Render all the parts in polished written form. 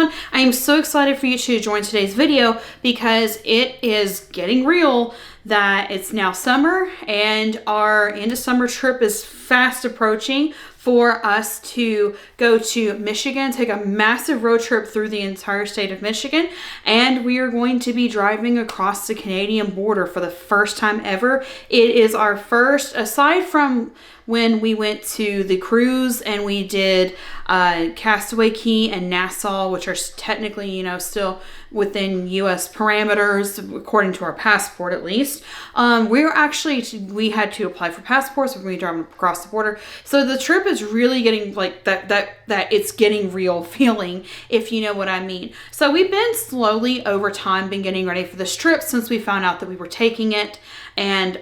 everyone. I am so excited for you to join today's video because it is getting real that it's now summer and our end of summer trip is fast approaching for us to go to Michigan, take a massive road trip through the entire state of Michigan, and we are going to be driving across the Canadian border for the first time ever. It is our first, aside from when we went to the cruise and we did Castaway Cay and Nassau, which are technically, you know, still within U.S. parameters, according to our passport at least. We had to apply for passports when we drove across the border. So the trip is really getting like that it's getting real feeling, if you know what I mean. So we've been slowly over time been getting ready for this trip since we found out that we were taking it. And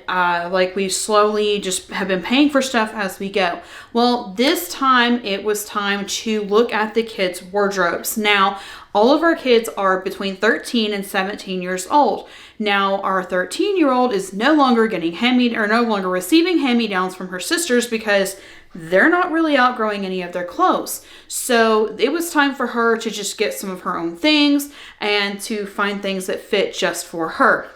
we slowly just have been paying for stuff as we go. Well, this time it was time to look at the kids' wardrobes. Now, all of our kids are between 13 and 17 years old. Now, our 13-year-old is no longer receiving hand-me-downs from her sisters because they're not really outgrowing any of their clothes. So it was time for her to just get some of her own things and to find things that fit just for her.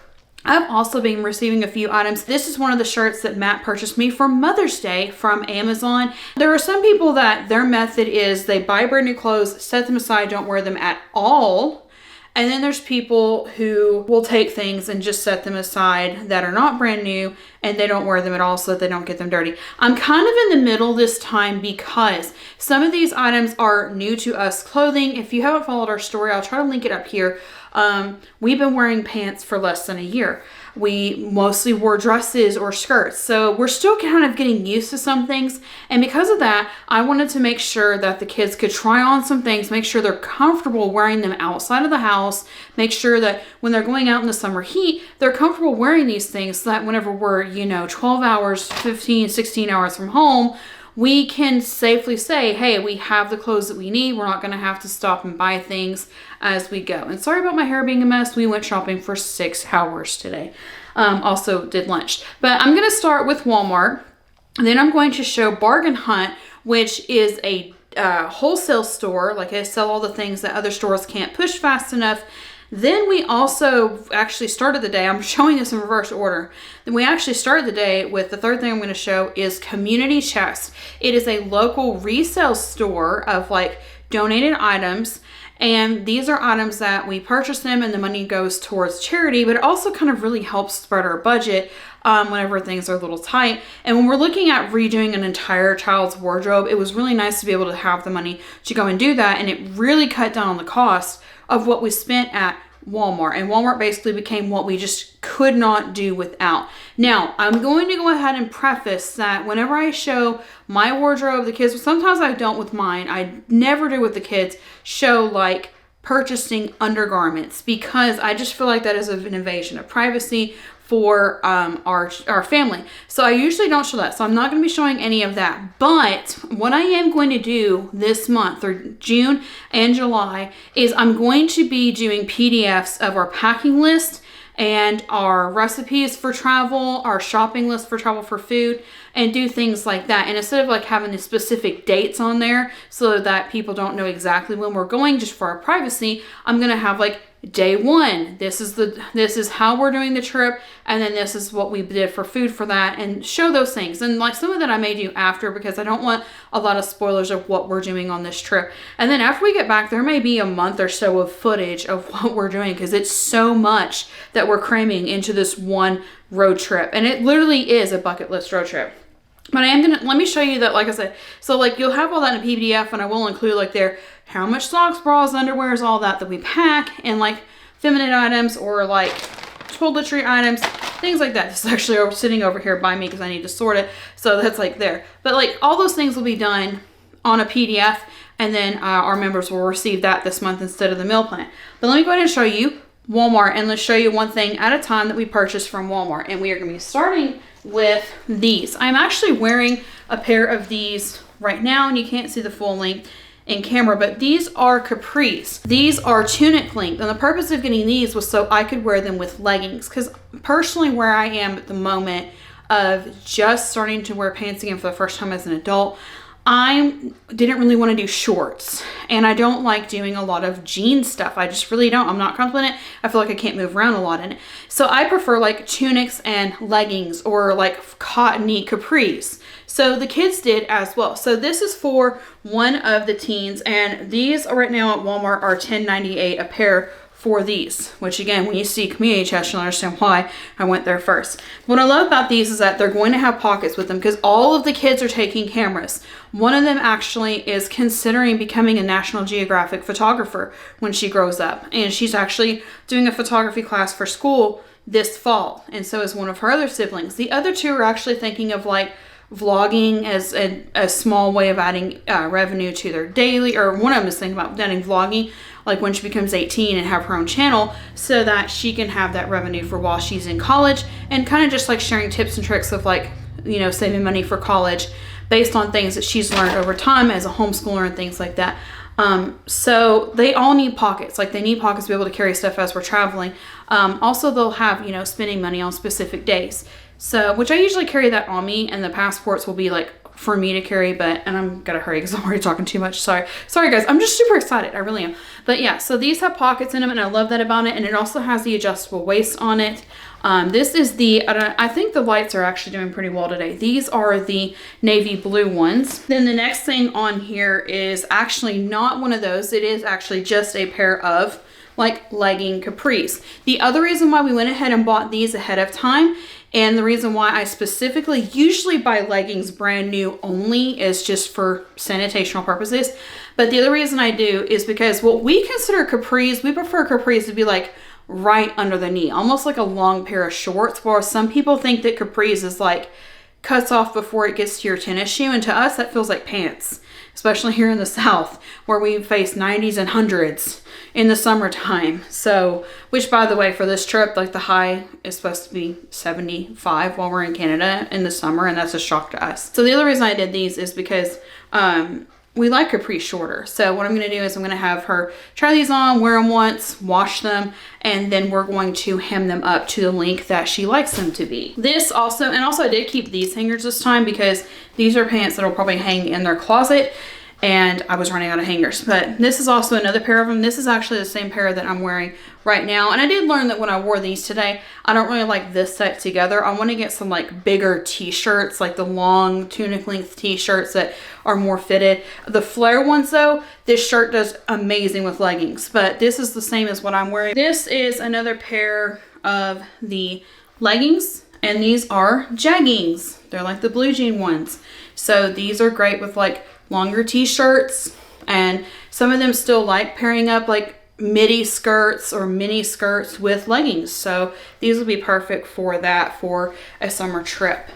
I've also been receiving a few items. This is one of the shirts that Matt purchased me for Mother's Day from Amazon. There are some people that their method is they buy brand new clothes, set them aside, don't wear them at all. And then there's people who will take things and just set them aside that are not brand new and they don't wear them at all so that they don't get them dirty. I'm kind of in the middle this time because some of these items are new to us clothing. If you haven't followed our story, I'll try to link it up here. We've been wearing pants for less than a year. We mostly wore dresses or skirts. So we're still kind of getting used to some things. And because of that, I wanted to make sure that the kids could try on some things, make sure they're comfortable wearing them outside of the house, make sure that when they're going out in the summer heat, they're comfortable wearing these things so that whenever we're, 12 hours, 15, 16 hours from home, we can safely say, hey, we have the clothes that we need. We're not going to have to stop and buy things as we go. And sorry about my hair being a mess. We went shopping for 6 hours today. Also did lunch. But I'm going to start with Walmart. And then I'm going to show Bargain Hunt, which is a wholesale store. Like I sell all the things that other stores can't push fast enough. Then we also actually started the day, I'm showing this in reverse order. Then we actually started the day with the third thing I'm going to show is Community Chest. It is a local resale store of donated items. And these are items that we purchase them and the money goes towards charity, but it also kind of really helps spread our budget whenever things are a little tight. And when we're looking at redoing an entire child's wardrobe, it was really nice to be able to have the money to go and do that. And it really cut down on the cost of what we spent at Walmart. And Walmart basically became what we just could not do without. Now, I'm going to go ahead and preface that whenever I show my wardrobe, the kids, sometimes I don't with mine, I never do with the kids, show purchasing undergarments because I just feel like that is an invasion of privacy for our family. So I usually don't show that. So I'm not going to be showing any of that. But what I am going to do this month or June and July is I'm going to be doing PDFs of our packing list and our recipes for travel, our shopping list for travel for food, and do things like that. And instead of having the specific dates on there so that people don't know exactly when we're going just for our privacy, I'm going to have day one, this is how we're doing the trip, and then this is what we did for food for that, and show those things. And some of that I may do after because I don't want a lot of spoilers of what we're doing on this trip. And then after we get back, there may be a month or so of footage of what we're doing because it's so much that we're cramming into this one road trip. And it literally is a bucket list road trip. But let me show you that, like I said, so you'll have all that in a PDF, and I will include there how much socks, bras, underwears, all that we pack, and feminine items or toiletry items, things like that. This is actually sitting over here by me because I need to sort it. So that's there. But all those things will be done on a PDF, and then our members will receive that this month instead of the meal plan. But let me go ahead and show you Walmart, and let's show you one thing at a time that we purchased from Walmart. And we are going to be starting with these. I'm actually wearing a pair of these right now, and you can't see the full length in camera, but these are capris. These are tunic length, and the purpose of getting these was so I could wear them with leggings, because personally where I am at the moment of just starting to wear pants again for the first time as an adult, I didn't really want to do shorts, and I don't like doing a lot of jean stuff. I just really don't. I'm not comfortable in it. I feel like I can't move around a lot in it. So I prefer like tunics and leggings or like cottony capris. So the kids did as well. So this is for one of the teens, and these are right now at Walmart are $10.98 a pair for these, which again, when you see community chest, you'll understand why I went there first. What I love about these is that they're going to have pockets with them because all of the kids are taking cameras. One of them actually is considering becoming a National Geographic photographer when she grows up. And she's actually doing a photography class for school this fall. And so is one of her other siblings. The other two are actually thinking of like vlogging as a small way of adding revenue to their daily, or one of them is thinking about adding vlogging like when she becomes 18 and have her own channel so that she can have that revenue for while she's in college, and kind of just like sharing tips and tricks of like, you know, saving money for college based on things that she's learned over time as a homeschooler and things like that. So they all need pockets. Like they need pockets to be able to carry stuff as we're traveling. Also they'll have, you know, spending money on specific days. So, which I usually carry that on me, and the passports will be like for me to carry, and I'm gonna hurry because I'm already talking too much. Sorry guys, I'm just super excited. I really am. But yeah, so these have pockets in them, and I love that about it. And it also has the adjustable waist on it. This is I think the lights are actually doing pretty well today. These are the navy blue ones. Then the next thing on here is actually not one of those. It is actually just a pair of like legging capris. The other reason why we went ahead and bought these ahead of time, and the reason why I specifically usually buy leggings brand new only, is just for sanitational purposes. But the other reason I do is because what we consider capris, we prefer capris to be like right under the knee, almost like a long pair of shorts, where some people think that capris is like cuts off before it gets to your tennis shoe. And to us, that feels like pants, especially here in the South where we face 90s and 100s in the summertime. So, which by the way, for this trip, like the high is supposed to be 75 while we're in Canada in the summer, and that's a shock to us. So the other reason I did these is because we like capri shorter. So what I'm going to do is I'm going to have her try these on, wear them once, wash them, and then we're going to hem them up to the length that she likes them to be. This also, and also I did keep these hangers this time because these are pants that will probably hang in their closet, and I was running out of hangers. But this is also another pair of them. This is actually the same pair that I'm wearing right now. And I did learn that when I wore these today, I don't really like this set together. I want to get some like bigger t-shirts, like the long tunic length t-shirts that are more fitted. The flare ones though, this shirt does amazing with leggings, but this is the same as what I'm wearing. This is another pair of the leggings, and these are jeggings. They're like the blue jean ones. So these are great with like longer t-shirts, and some of them still like pairing up like midi skirts or mini skirts with leggings. So these will be perfect for that, for a summer trip.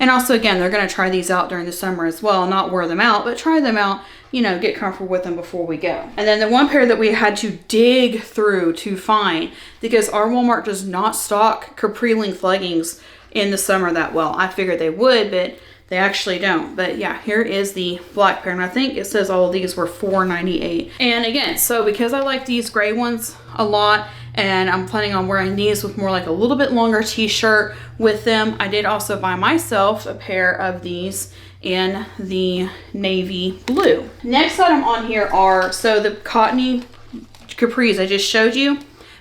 And also again, they're going to try these out during the summer as well, not wear them out, but try them out, you know, get comfortable with them before we go. And then the one pair that we had to dig through to find, because our Walmart does not stock capri length leggings in the summer that well. I figured they would, but they actually don't. But yeah, here is the black pair, and I think it says all of these were $4.98. And again, so because I like these gray ones a lot, and I'm planning on wearing these with more like a little bit longer t-shirt with them, I did also buy myself a pair of these in the navy blue. Next item on here are, so the cottony capris I just showed you.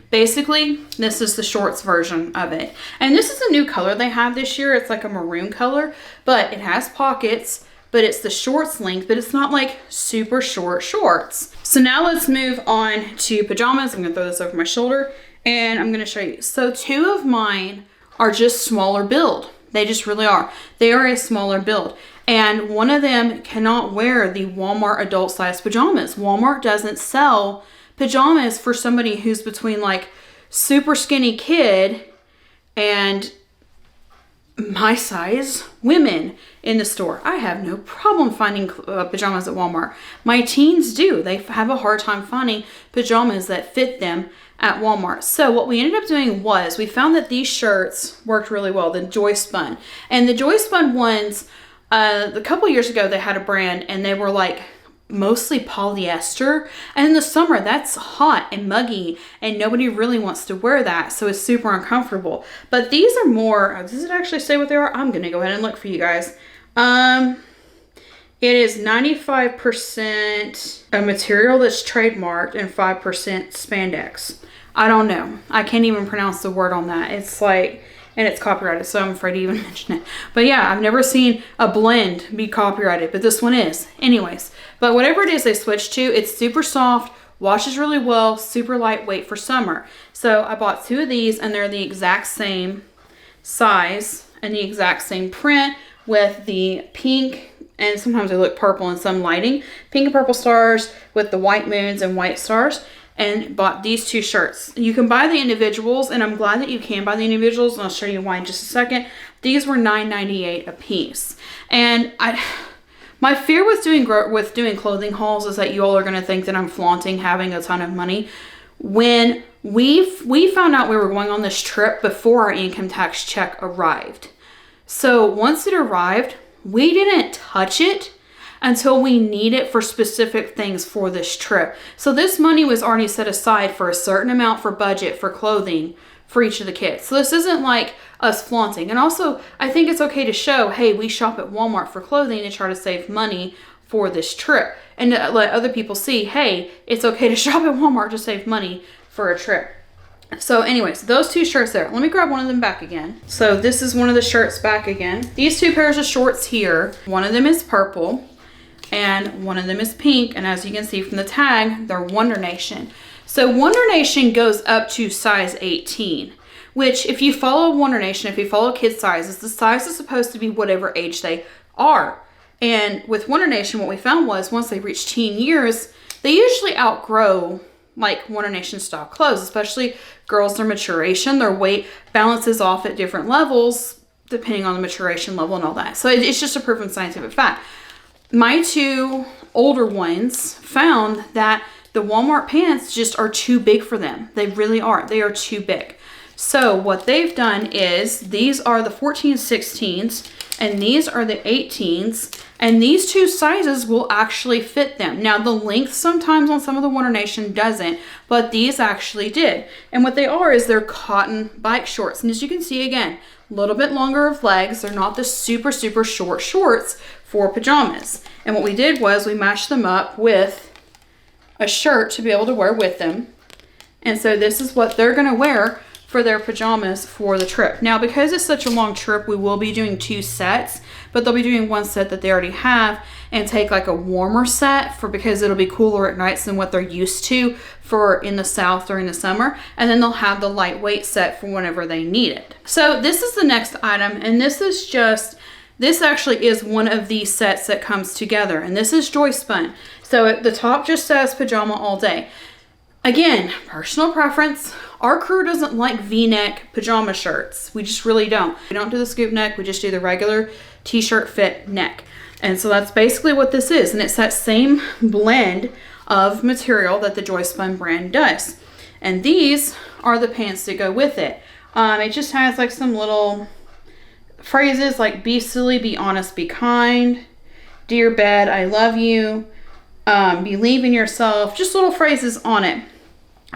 Basically, this is the shorts version of it. And this is a new color they have this year. It's like a maroon color, but it has pockets, but it's the shorts length, but it's not like super short shorts. So now let's move on to pajamas. I'm gonna throw this over my shoulder and I'm gonna show you. So two of mine are just smaller build. They just really are. They are a smaller build. And one of them cannot wear the Walmart adult size pajamas. Walmart doesn't sell pajamas for somebody who's between like super skinny kid and my size women in the store. I have no problem finding pajamas at Walmart. My teens do. They have a hard time finding pajamas that fit them at Walmart. So what we ended up doing was we found that these shirts worked really well, the Joy Spun. And the Joy Spun ones, a couple years ago they had a brand and they were like mostly polyester, and in the summer that's hot and muggy and nobody really wants to wear that, so it's super uncomfortable. But these are more, does it actually say what they are? I'm gonna go ahead and look for you guys. It is 95% a material that's trademarked and 5% spandex. I don't know. I can't even pronounce the word on that. It's like, and it's copyrighted, so I'm afraid to even mention it. But yeah, I've never seen a blend be copyrighted, but this one is. Anyways, but whatever it is they switched to, it's super soft, washes really well, super lightweight for summer. So I bought 2 of these, and they're the exact same size and the exact same print with the pink, and sometimes they look purple in some lighting, pink and purple stars with the white moons and white stars, and bought these 2 shirts. You can buy the individuals, and I'm glad that you can buy the individuals, and I'll show you why in just a second. These were $9.98 a piece. And my fear with doing clothing hauls is that you all are going to think that I'm flaunting having a ton of money. When we found out we were going on this trip before our income tax check arrived. So once it arrived, we didn't touch it until we need it for specific things for this trip. So this money was already set aside for a certain amount for budget for clothing for each of the kids. So this isn't like us flaunting. And also, I think it's okay to show, hey, we shop at Walmart for clothing to try to save money for this trip. And to let other people see, hey, it's okay to shop at Walmart to save money for a trip. So anyways, those 2 shirts there. Let me grab one of them back again. So this is one of the shirts back again. These 2 pairs of shorts here, one of them is purple and one of them is pink. And as you can see from the tag, they're Wonder Nation. So Wonder Nation goes up to size 18, which if you follow Wonder Nation, if you follow kid sizes, the size is supposed to be whatever age they are. And with Wonder Nation, what we found was once they reach teen years, they usually outgrow like Wonder Nation style clothes, especially girls, their maturation, their weight balances off at different levels depending on the maturation level and all that. So it's just a proven scientific fact. My 2 older ones found that the Walmart pants just are too big for them. They really are. They are too big. So what they've done is these are the 14 16s and these are the 18s, and these 2 sizes will actually fit them. Now the length sometimes on some of the Wonder Nation doesn't, but these actually did. And what they are is they're cotton bike shorts. And as you can see again, a little bit longer of legs. They're not the super short shorts for pajamas. And what we did was we matched them up with a shirt to be able to wear with them. And so this is what they're gonna wear for their pajamas for the trip. Now, because it's such a long trip, we will be doing 2 sets, but they'll be doing 1 set that they already have and take like a warmer set because it'll be cooler at nights than what they're used to for in the South during the summer. And then they'll have the lightweight set for whenever they need it. So this is the next item, and this actually is one of these sets that comes together, and this is Joy Spun. So the top just says pajama all day. Again, personal preference. Our crew doesn't like V-neck pajama shirts. We just really don't. We don't do the scoop neck. We just do the regular t-shirt fit neck. And so that's basically what this is. And it's that same blend of material that the Joy Spun brand does. And these are the pants that go with it. It just has like some little phrases like be silly, be honest, be kind, dear bed, I love you, believe in yourself, just little phrases on it.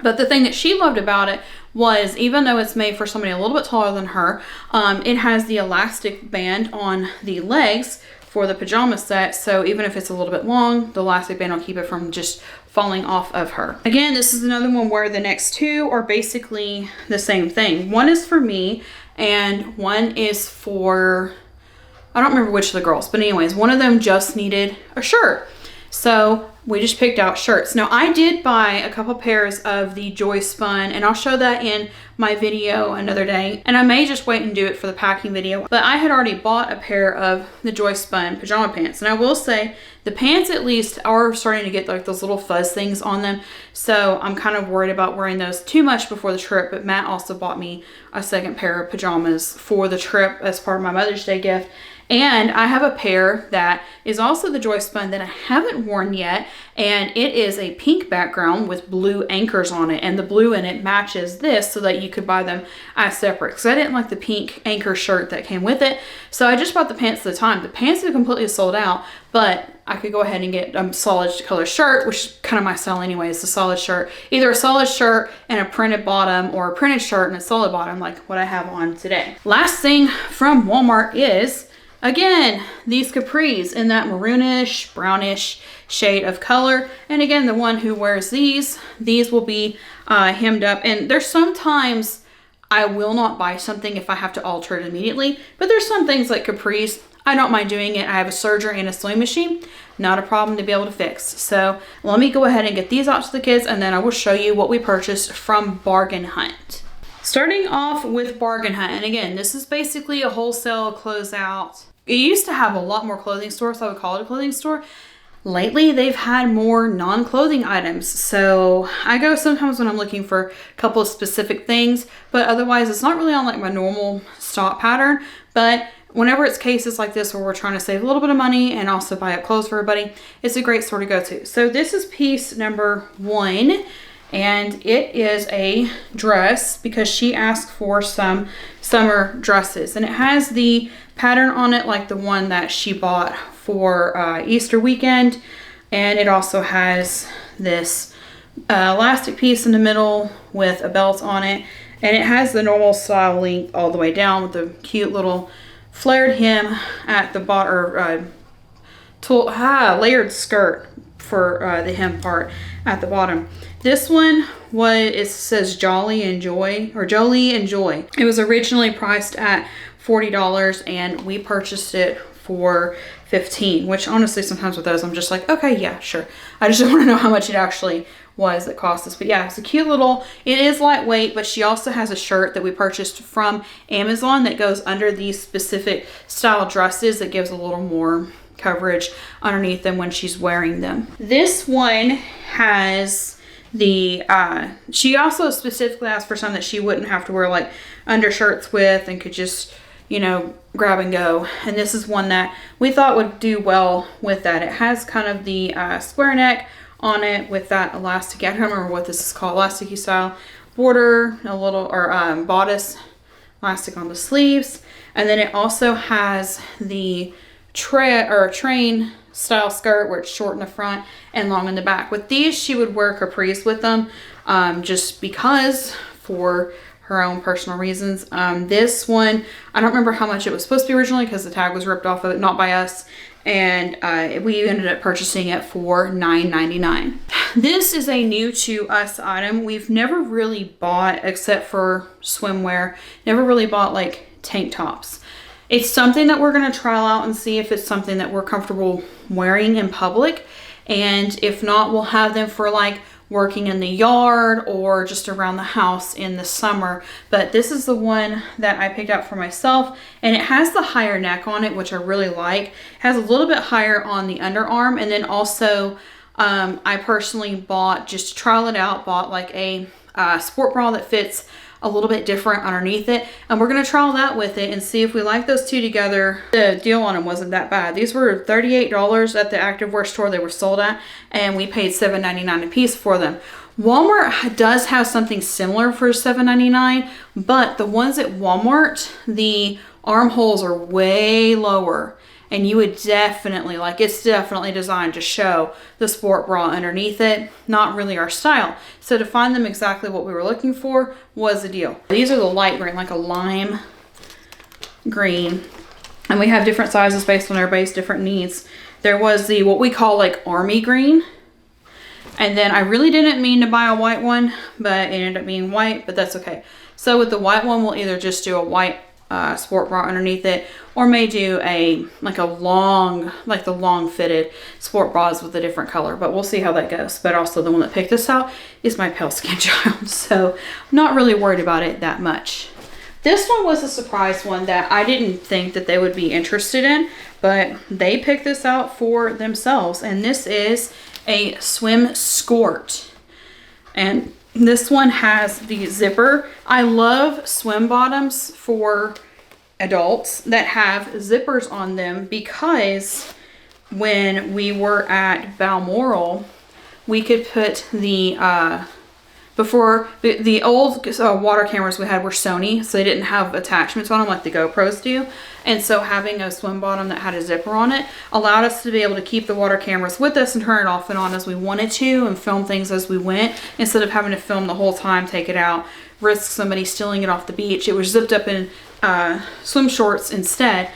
But the thing that she loved about it was, even though it's made for somebody a little bit taller than her, it has the elastic band on the legs for the pajama set. So even if it's a little bit long, the elastic band will keep it from just falling off of her. Again, this is another one where the next 2 are basically the same thing. One is for me and one is for, I don't remember which of the girls, but anyways, one of them just needed a shirt. So we just picked out shirts. Now I did buy a couple pairs of the Joy Spun, and I'll show that in my video another day. And I may just wait and do it for the packing video. But I had already bought a pair of the Joy Spun pajama pants. And I will say the pants at least are starting to get like those little fuzz things on them. So I'm kind of worried about wearing those too much before the trip. But Matt also bought me a second pair of pajamas for the trip as part of my Mother's Day gift. And I have a pair that is also the Joy Spun that I haven't worn yet, and it is a pink background with blue anchors on it, and the blue in it matches this so that you could buy them as separate, because I didn't like the pink anchor shirt that came with it. So I just bought the pants at the time. The pants are completely sold out, but I could go ahead and get a solid color shirt, which is kind of my style anyway, is a solid shirt. Either a solid shirt and a printed bottom, or a printed shirt and a solid bottom like what I have on today. Last thing from Walmart is Again, these capris in that maroonish, brownish shade of color. And again, the one who wears these will be hemmed up. And there's sometimes I will not buy something if I have to alter it immediately. But there's some things like capris, I don't mind doing it. I have a serger and a sewing machine. Not a problem to be able to fix. So let me go ahead and get these out to the kids, and then I will show you what we purchased from Bargain Hunt. Starting off with Bargain Hunt, and again, this is basically a wholesale closeout. It used to have a lot more clothing stores, so I would call it a clothing store. Lately, they've had more non-clothing items. So I go sometimes when I'm looking for a couple of specific things, but otherwise it's not really on like my normal stock pattern. But whenever it's cases like this where we're trying to save a little bit of money and also buy up clothes for everybody, it's a great store to go to. So this is piece number 1. And it is a dress because she asked for some summer dresses. And it has the pattern on it like the one that she bought for Easter weekend. And it also has this elastic piece in the middle with a belt on it. And it has the normal style length all the way down with the cute little flared hem at the bottom, or layered skirt for the hem part at the bottom. This one it says Jolly and Joy, or Jolie and Joy. It was originally priced at $40 and we purchased it for $15, which honestly sometimes with those I'm just like, okay, yeah, sure. I just don't want to know how much it actually was that cost us. But yeah, it's a cute little, it is lightweight, but she also has a shirt that we purchased from Amazon that goes under these specific style dresses that gives a little more coverage underneath them when she's wearing them. This one has the she also specifically asked for some that she wouldn't have to wear like undershirts with and could just, you know, grab and go. And this is one that we thought would do well with that. It has kind of the square neck on it with that elastic, I don't remember what this is called, elasticy style border, a little, or bodice elastic on the sleeves. And then it also has the train style skirt where it's short in the front and long in the back. With these, she would wear capris with them just because, for her own personal reasons. This one, I don't remember how much it was supposed to be originally because the tag was ripped off of it, not by us. And we ended up purchasing it for $9.99. This is a new to us item. We've never really bought, except for swimwear, never really bought like tank tops. It's something that we're going to trial out and see if it's something that we're comfortable wearing in public. And if not, we'll have them for like working in the yard or just around the house in the summer. But this is the one that I picked out for myself, and it has the higher neck on it, which I really like. It has a little bit higher on the underarm, and then also I personally bought, just to trial it out, bought like a sport bra that fits a little bit different underneath it, and we're going to trial that with it and see if we like those two together. The deal on them wasn't that bad. These were $38 at the activewear store they were sold at, and we paid $7.99 a piece for them. Walmart does have something similar for $7.99, but the ones at Walmart, the armholes are way lower, and you would definitely, like, it's definitely designed to show the sport bra underneath it. Not really our style. So to find them exactly what we were looking for was a deal. These are the light green, like a lime green. And we have different sizes based on everybody's different needs. There was the, what we call like army green. And then I really didn't mean to buy a white one, but it ended up being white, but that's okay. So with the white one, we'll either just do a white sport bra underneath it, or may do like the long fitted sport bras with a different color, but we'll see how that goes. But also the one that picked this out is my pale skin child, so I'm not really worried about it that much. This one was a surprise one that I didn't think that they would be interested in, but they picked this out for themselves, and this is a swim skirt. And this one has the zipper. I love swim bottoms for adults that have zippers on them, because when we were at Balmoral, we could put the before the old water cameras we had were Sony, so they didn't have attachments on them like the GoPros do. And so having a swim bottom that had a zipper on it allowed us to be able to keep the water cameras with us and turn it off and on as we wanted to, and film things as we went, instead of having to film the whole time, take it out, risk somebody stealing it off the beach. It was zipped up in swim shorts instead.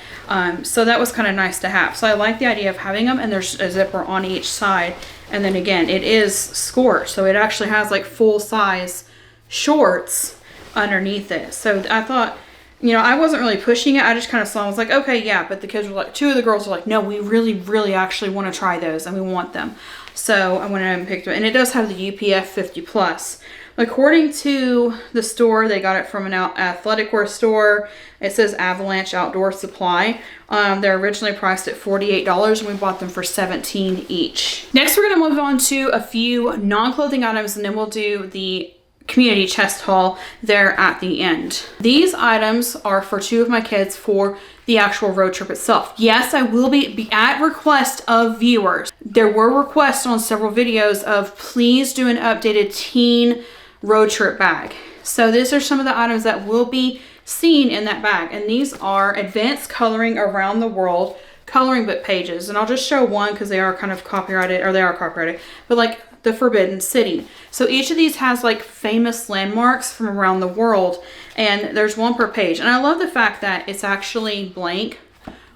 So that was kind of nice to have. So I like the idea of having them, and there's a zipper on each side. And then again, it is score, so it actually has like full size shorts underneath it. So I thought, you know, I wasn't really pushing it. I just kind of saw, I was like, okay, yeah. But the kids were like, 2 of the girls were like, no, we really, really actually want to try those and we want them. So I went and picked it. And it does have the UPF 50 plus. According to the store, they got it from an athletic wear store. It says Avalanche Outdoor Supply. They're originally priced at $48 and we bought them for $17 each. Next, we're going to move on to a few non-clothing items, and then we'll do the community chest haul there at the end. These items are for 2 of my kids for the actual road trip itself. Yes, I will be at request of viewers. There were requests on several videos of please do an updated teen road trip bag. So these are some of the items that will be seen in that bag. And these are advanced coloring around the world coloring book pages. And I'll just show one because they are kind of copyrighted, or they are copyrighted, but like the Forbidden City. So each of these has like famous landmarks from around the world, and there's one per page. And I love the fact that it's actually blank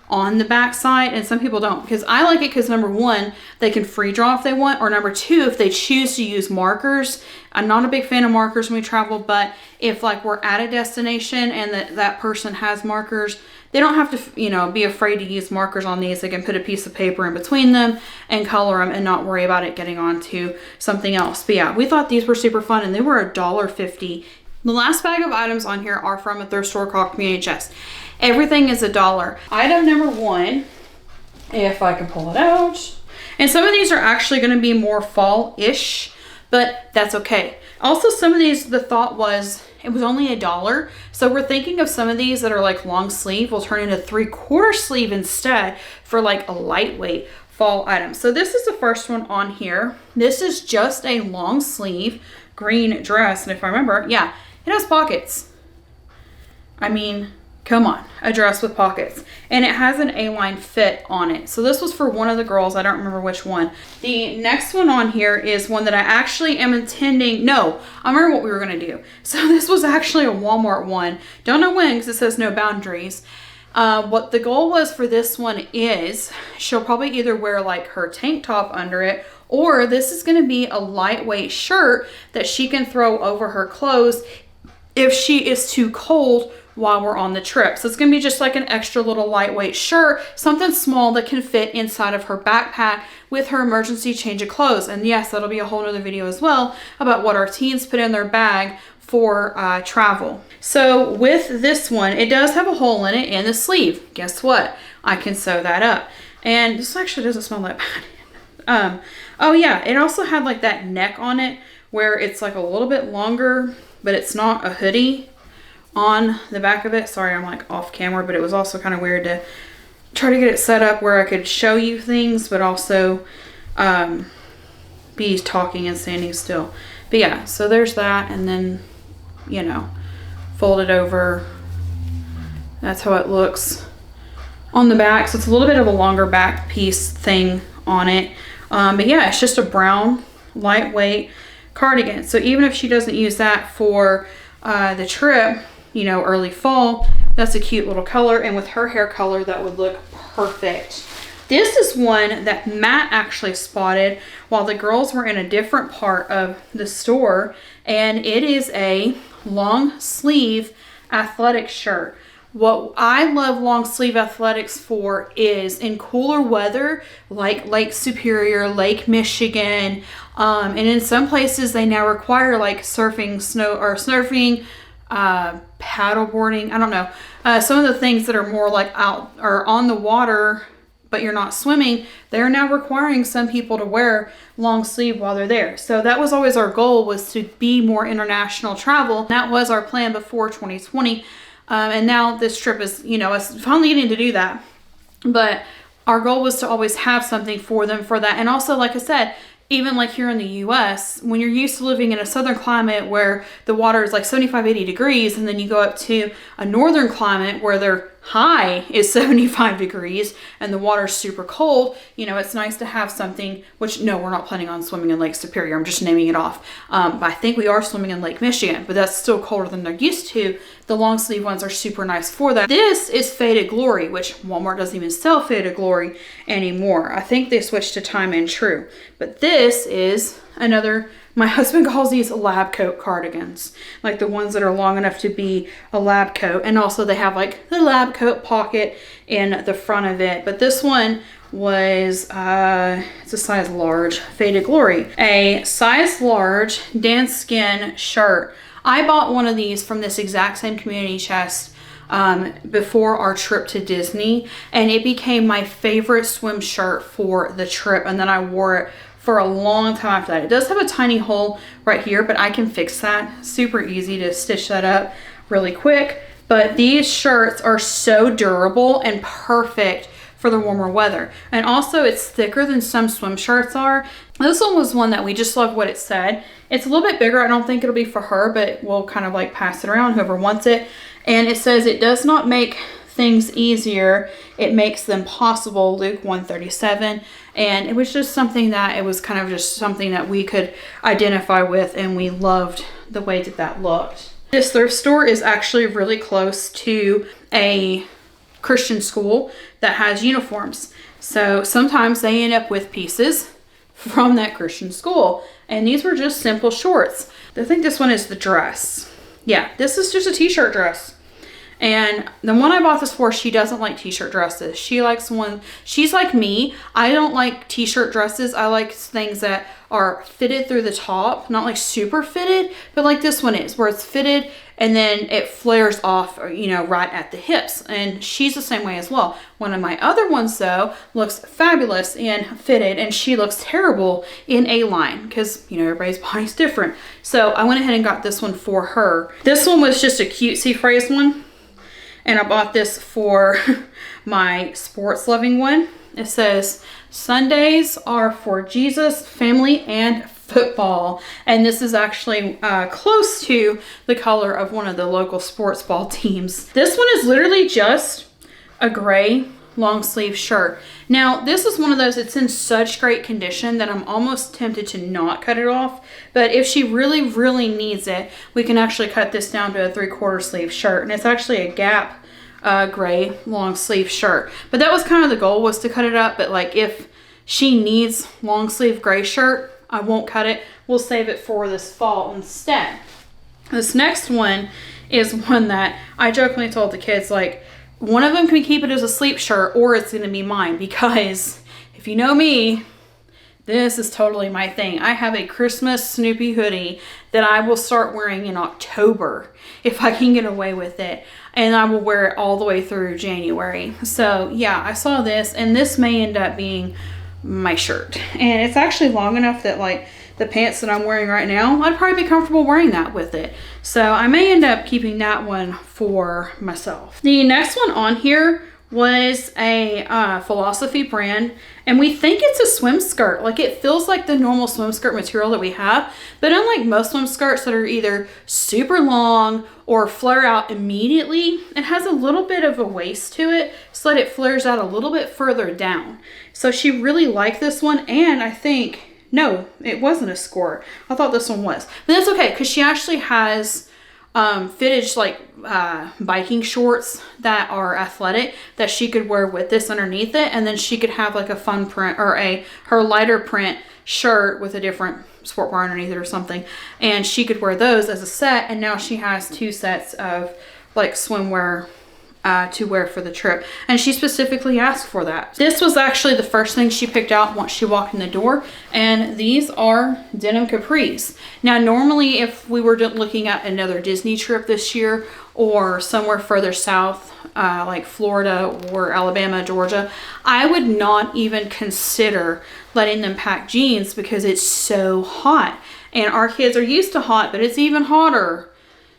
on the back side, and some people don't, because I like it because number 1, they can free draw if they want, or number 2, if they choose to use markers. I'm not a big fan of markers when we travel, but if like we're at a destination and that person has markers, they don't have to, you know, be afraid to use markers on these. They can put a piece of paper in between them and color them and not worry about it getting onto something else. But yeah, we thought these were super fun, and they were $1.50. The last bag of items on here are from a thrift store called Community Chest. Everything is $1. Item number 1, if I can pull it out. And some of these are actually going to be more fall-ish, but that's okay. Also, some of these, the thought was, it was only $1. So we're thinking of some of these that are like long sleeve will turn into 3/4 sleeve instead for like a lightweight fall item. So this is the first one on here. This is just a long sleeve green dress. And if I remember, yeah, it has pockets. I mean, come on, a dress with pockets. And it has an A-line fit on it. So this was for one of the girls. I don't remember which one. The next one on here is one that I actually am intending. No, I remember what we were going to do. So this was actually a Walmart one. Don't know when, because it says no boundaries. What the goal was for this one is she'll probably either wear like her tank top under it, or this is going to be a lightweight shirt that she can throw over her clothes if she is too cold while we're on the trip. So it's going to be just like an extra little lightweight shirt, something small that can fit inside of her backpack with her emergency change of clothes. And yes, that'll be a whole nother video as well about what our teens put in their bag for travel. So with this one, it does have a hole in it in the sleeve. Guess what? I can sew that up. And this actually doesn't smell that bad. Oh yeah, it also had like that neck on it where it's like a little bit longer, but it's not a hoodie on the back of it. Sorry, I'm like off camera, but it was also kind of weird to try to get it set up where I could show you things, but also be talking and standing still. But yeah, so there's that, and then, you know, fold it over. That's how it looks on the back. So it's a little bit of a longer back piece thing on it. But yeah, it's just a brown, lightweight cardigan. So even if she doesn't use that for the trip, you know, early fall, that's a cute little color. And with her hair color, that would look perfect. This is one that Matt actually spotted while the girls were in a different part of the store. And it is a long sleeve athletic shirt. What I love long sleeve athletics for is in cooler weather, like Lake Superior, Lake Michigan. And in some places they now require like surfing, paddleboarding. I don't know. Some of the things that are more like out or on the water, but you're not swimming, they're now requiring some people to wear long sleeve while they're there. So that was always our goal, was to be more international travel. That was our plan before 2020. And now this trip is, you know, it's finally getting to do that. But our goal was to always have something for them for that. And also, like I said, even like here in the US, when you're used to living in a southern climate where the water is like 75, 80 degrees, and then you go up to a northern climate where they're high is 75 degrees and the water's super cold, you know, it's nice to have something, which no, we're not planning on swimming in Lake Superior. I'm just naming it off. But I think we are swimming in Lake Michigan, but that's still colder than they're used to. The long sleeve ones are super nice for that. This is Faded Glory, which Walmart doesn't even sell Faded Glory anymore. I think they switched to Time and True, but this is another, my husband calls these lab coat cardigans, like the ones that are long enough to be a lab coat. And also they have like the lab coat pocket in the front of it. But this one was, it's a size large, Faded Glory. A size large dance skin shirt. I bought one of these from this exact same community chest before our trip to Disney. And it became my favorite swim shirt for the trip. And then I wore it for a long time after that. It does have a tiny hole right here, but I can fix that. Super easy to stitch that up really quick. But these shirts are so durable and perfect for the warmer weather. And also it's thicker than some swim shirts are. This one was one that we just loved what it said. It's a little bit bigger. I don't think it'll be for her, but we'll kind of like pass it around whoever wants it. And it says it does not make things easier, it makes them possible, Luke 1:37. And it was just something that, it was kind of just something that we could identify with, and we loved the way that that looked. This thrift store is actually really close to a Christian school that has uniforms. So sometimes they end up with pieces from that Christian school. And these were just simple shorts. I think this one is the dress. Yeah, this is just a t-shirt dress. And the one I bought this for, she doesn't like t-shirt dresses. She likes one, she's like me. I don't like t-shirt dresses. I like things that are fitted through the top, not like super fitted, but like this one is, where it's fitted and then it flares off, you know, right at the hips. And she's the same way as well. One of my other ones though looks fabulous and fitted, and she looks terrible in A-line because, you know, everybody's body's different. So I went ahead and got this one for her. This one was just a cutesy phrase one. And I bought this for my sports loving one. It says, Sundays are for Jesus, family, and football. And this is actually close to the color of one of the local sports ball teams. This one is literally just a gray long sleeve shirt. Now, this is one of those, it's in such great condition that I'm almost tempted to not cut it off. But if she really, really needs it, we can actually cut this down to a 3/4 sleeve shirt. And it's actually a Gap gray long sleeve shirt. But that was kind of the goal, was to cut it up. But like if she needs long sleeve gray shirt, I won't cut it. We'll save it for this fall instead. This next one is one that I jokingly told the kids, like, one of them can keep it as a sleep shirt or it's going to be mine, because if you know me, this is totally my thing. I have a Christmas Snoopy hoodie that I will start wearing in October if I can get away with it. And I will wear it all the way through January. So yeah, I saw this, and this may end up being my shirt. And it's actually long enough that like the pants that I'm wearing right now, I'd probably be comfortable wearing that with it. So I may end up keeping that one for myself. The next one on here was a Philosophy brand, and we think it's a swim skirt. Like, it feels like the normal swim skirt material that we have, but unlike most swim skirts that are either super long or flare out immediately, it has a little bit of a waist to it so that it flares out a little bit further down. So she really liked this one, and I think, no, it wasn't a skirt. I thought this one was, but that's okay, because she actually has fitted like biking shorts that are athletic that she could wear with this underneath it, and then she could have like a fun print or her lighter print shirt with a different sport bar underneath it or something, and she could wear those as a set. And now she has 2 sets of like swimwear to wear for the trip, and she specifically asked for that. This was actually the first thing she picked out once she walked in the door, and these are denim capris. Now normally if we were looking at another Disney trip this year or somewhere further south like Florida or Alabama, Georgia, I would not even consider letting them pack jeans because it's so hot, and our kids are used to hot, but it's even hotter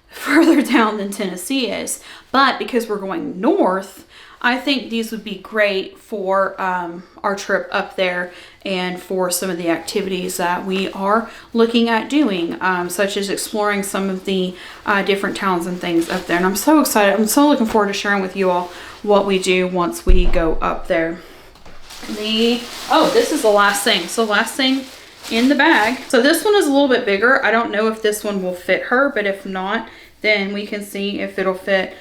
further down than Tennessee is. But because we're going north, I think these would be great for our trip up there and for some of the activities that we are looking at doing, such as exploring some of the different towns and things up there. And I'm so excited. I'm so looking forward to sharing with you all what we do once we go up there. Oh, this is the last thing. So last thing in the bag. So this one is a little bit bigger. I don't know if this one will fit her, but if not, then we can see if it'll fit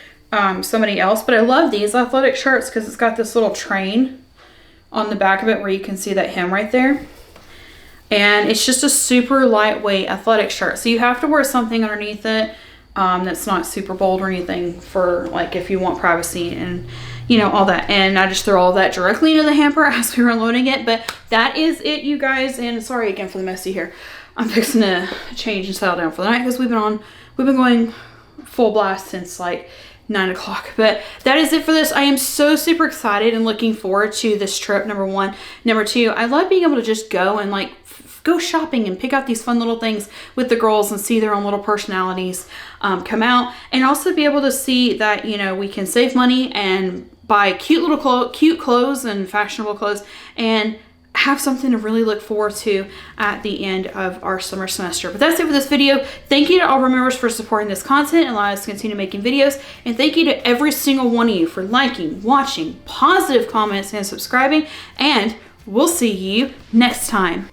somebody else. But I love these athletic shirts because it's got this little train on the back of it where you can see that hem right there. And it's just a super lightweight athletic shirt. So you have to wear something underneath it that's not super bold or anything, for like if you want privacy and you know, all that. And I just throw all that directly into the hamper as we were unloading it. But that is it, you guys. And sorry again for the messy hair. I'm fixing to change and settle down for the night because we've been going full blast since like 9 o'clock. But that is it for this. I am so super excited and looking forward to this trip, number one. Number two, I love being able to just go and like go shopping and pick out these fun little things with the girls and see their own little personalities come out, and also be able to see that, you know, we can save money and buy cute clothes and fashionable clothes and have something to really look forward to at the end of our summer semester. But that's it for this video. Thank you to all our members for supporting this content and allowing us to continue making videos. And thank you to every single one of you for liking, watching, positive comments, and subscribing. And we'll see you next time.